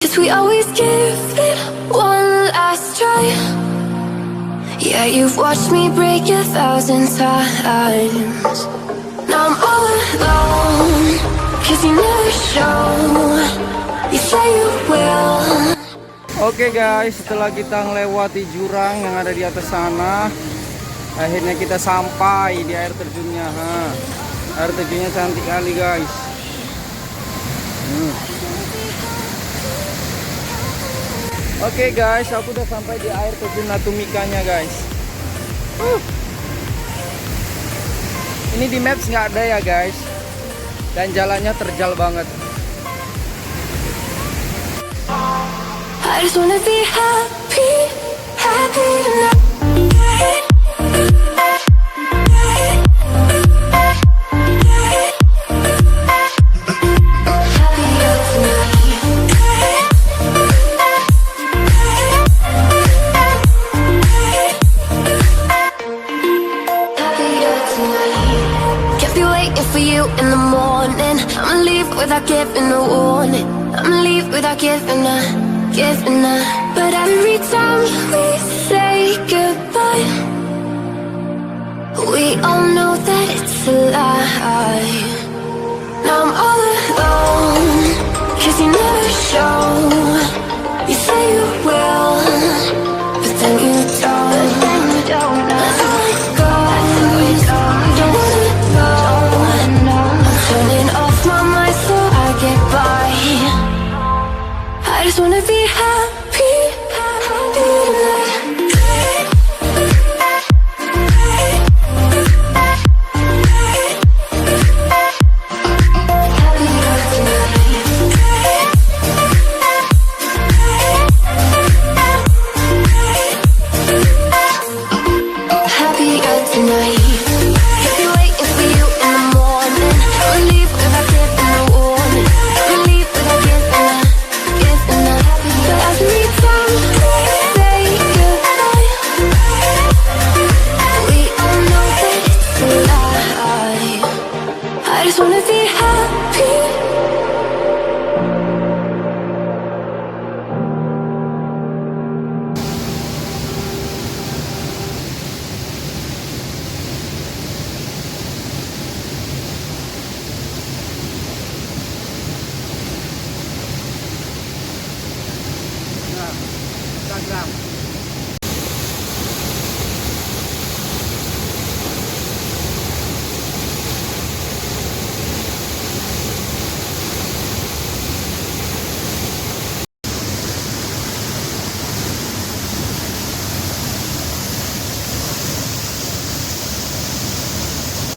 'Cause we always give it one last try. Yeah, you've watched me break 1,000 times. Now I'm all alone, 'cause you never show. You say you will. Oke guys, setelah kita melewati jurang yang ada di atas sana, akhirnya kita sampai di air terjunnya. Air terjunnya cantik kali guys. Oke guys, aku udah sampai di air terjun Natumikanya guys. Ini di maps nggak ada ya guys, dan jalannya terjal banget. I just wanna be happy, happy tonight. For you in the morning, I'ma leave without giving a warning. I'ma leave without giving a. But every time we say goodbye, we all know that it's a lie. Now I'm all alone, 'cause you never show. You say you will, but then you don't. Let's let go. Don't wanna know. Turning off my mind so I get by. I just wanna be happy, happy tonight. Happier tonight. I just wanna be happy. Nah, Instagram.